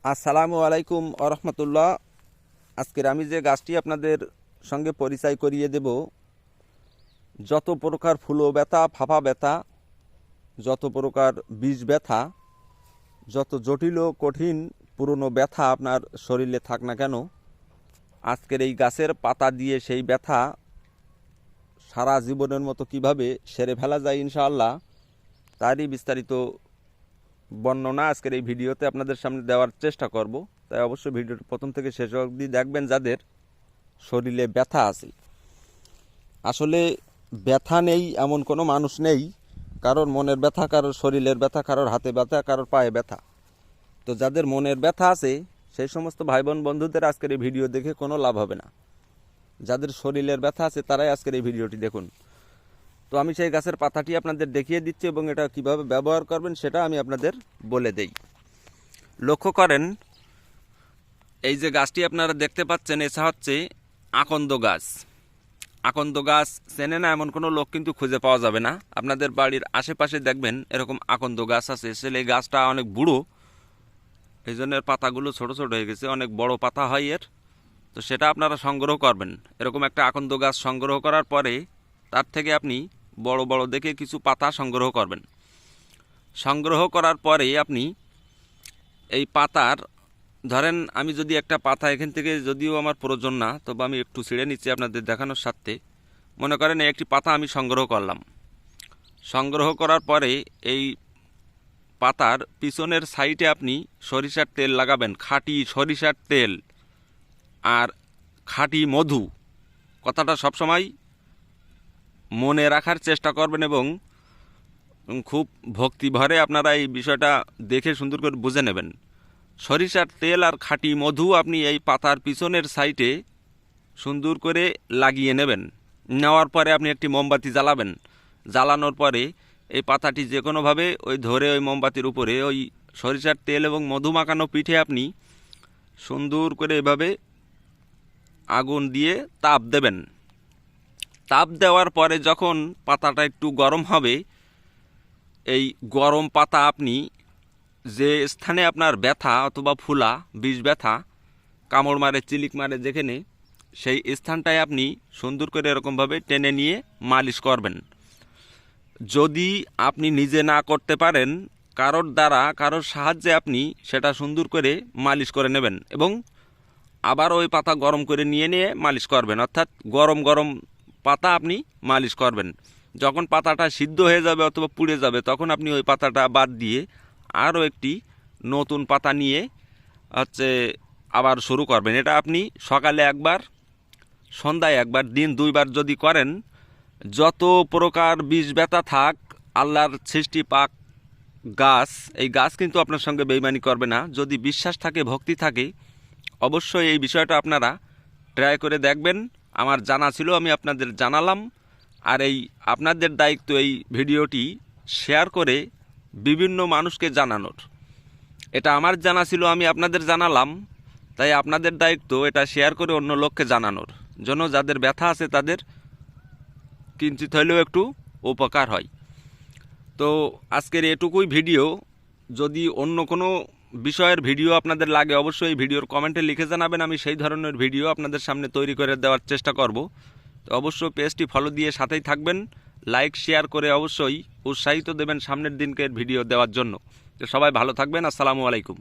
আসসালামু আলাইকুম আরহামতুল্লাহ। আজকের আমি যে গাছটি আপনাদের সঙ্গে পরিচয় করিয়ে দেব, যত প্রকার ফুলো ব্যথা, ফাফা ব্যথা, যত প্রকার বীজ ব্যথা, যত জটিল ও কঠিন পুরনো ব্যথা আপনার শরীরে থাক না কেন, আজকের এই গাছের পাতা দিয়ে সেই ব্যথা সারা জীবনের মতো কিভাবে সেরে ফেলা যায় ইনশাআল্লাহ, তারই বিস্তারিত বর্ণনা আজকের এই ভিডিওতে আপনাদের সামনে দেওয়ার চেষ্টা করব। তাই অবশ্যই ভিডিওটি প্রথম থেকে শেষ অবধি দেখবেন যাদের শরীরে ব্যথা আছে। আসলে ব্যথা নেই এমন কোনো মানুষ নেই, কারোর মনের ব্যথা, কারোর শরীরের ব্যথা, কারোর হাতে ব্যথা, কারোর পায়ে ব্যথা। তো যাদের মনের ব্যথা আছে সেই সমস্ত ভাই বোন বন্ধুদের আজকের এই ভিডিও দেখে কোনো লাভ হবে না। যাদের শরীরের ব্যথা আছে তারাই আজকের এই ভিডিওটি দেখুন। তো আমি সেই গাছের পাতাটি আপনাদের দেখিয়ে দিচ্ছি এবং এটা কিভাবে ব্যবহার করবেন সেটা আমি আপনাদের বলে দেই। লক্ষ্য করেন, এই যে গাছটি আপনারা দেখতে পাচ্ছেন, এটা হচ্ছে আকন্দ গাছ। আকন্দ গাছ চেনে না এমন কোনো লোক কিন্তু খুঁজে পাওয়া যাবে না। আপনাদের বাড়ির আশেপাশে দেখবেন এরকম আকন্দ গাছ আছে। আসলে এই গাছটা অনেক বুড়ো, এই জন্য এর পাতাগুলো ছোট ছোট হয়ে গেছে, অনেক বড় পাতা হয় এর। তো সেটা আপনারা সংগ্রহ করবেন। এরকম একটা আকন্দ গাছ সংগ্রহ করার পরে তার থেকে আপনি বড় বড় দেখে কিছু পাতা সংগ্রহ করবেন। সংগ্রহ করার পরে আপনি এই পাতার, ধরেন আমি যদি একটা পাতা এখান থেকে, যদিও আমার প্রয়োজন না, তবে আমি একটু ছিঁড়ে নিচ্ছি আপনাদের দেখানোর স্বার্থে। মনে করেন এই একটি পাতা আমি সংগ্রহ করলাম। সংগ্রহ করার পরে এই পাতার পিছনের সাইডে আপনি সরিষার তেল লাগাবেন, খাঁটি সরিষার তেল আর খাঁটি মধু। কথাটা সবসময় মনে রাখার চেষ্টা করবেন এবং খুব ভক্তি ভরে আপনারা এই বিষয়টা দেখে সুন্দর করে বুঝে নেবেন। সরিষার তেল আর খাঁটি মধু আপনি এই পাতার পিছনের সাইডে সুন্দর করে লাগিয়ে নেবেন। নেওয়ার পরে আপনি একটি মোমবাতি জ্বালাবেন। জ্বালানোর পরে এই পাতাটি যে কোনোভাবে ওই ধরে ওই মোমবাতির উপরে ওই সরিষার তেল এবং মধু মাখানো পিঠে আপনি সুন্দর করে এভাবে আগুন দিয়ে তাপ দেবেন। তাপ দেওয়ার পরে যখন পাতাটা একটু গরম হবে, এই গরম পাতা আপনি যে স্থানে আপনার ব্যথা অথবা ফুলা, বিষ ব্যথা, কামড় মারে, চিলিক মারে যেখানে, সেই স্থানটায় আপনি সুন্দর করে এরকমভাবে টেনে নিয়ে মালিশ করবেন। যদি আপনি নিজে না করতে পারেন, কারোর দ্বারা, কারোর সাহায্যে আপনি সেটা সুন্দর করে মালিশ করে নেবেন এবং আবার ওই পাতা গরম করে নিয়ে নিয়ে মালিশ করবেন। অর্থাৎ গরম গরম পাতা আপনি মালিশ করবেন। যখন পাতাটা সিদ্ধ হয়ে যাবে অথবা পুড়ে যাবে, তখন আপনি ওই পাতাটা বাদ দিয়ে আরও একটি নতুন পাতা নিয়ে আবার শুরু করবেন। এটা আপনি সকালে একবার, সন্ধ্যায় একবার, দিন 2বার যদি করেন, যত প্রকার বিষ ব্যথা থাক, আল্লাহর সৃষ্টি পাক গাছ, এই গাছ কিন্তু আপনার সঙ্গে বেইমানি করবে না। যদি বিশ্বাস থাকে, ভক্তি থাকে, অবশ্যই এই বিষয়টা আপনারা ট্রাই করে দেখবেন। আমার জানা ছিল, আমি আপনাদের জানালাম। আর এই আপনাদের দায়িত্ব এই ভিডিওটি শেয়ার করে বিভিন্ন মানুষকে জানানোর। এটা আমার জানা ছিল, আমি আপনাদের জানালাম, তাই আপনাদের দায়িত্ব এটা শেয়ার করে অন্য লোককে জানানোর জন্য, যাদের ব্যথা আছে তাদের কিঞ্চিত হলেও একটু উপকার হয়। তো আজকের এটুকুই ভিডিও। যদি অন্য কোনো বিষয়ের ভিডিও আপনাদের লাগে, অবশ্যই এই ভিডিওর কমেন্টে লিখে জানাবেন। আমি সেই ধরনের ভিডিও আপনাদের সামনে তৈরি করে দেওয়ার চেষ্টা করব। তো অবশ্যই পেজটি ফলো দিয়ে সাথেই থাকবেন, লাইক শেয়ার করে অবশ্যই উৎসাহিত দেবেন সামনের দিনকের ভিডিও দেওয়ার জন্য। তো সবাই ভালো থাকবেন। আসসালামু আলাইকুম।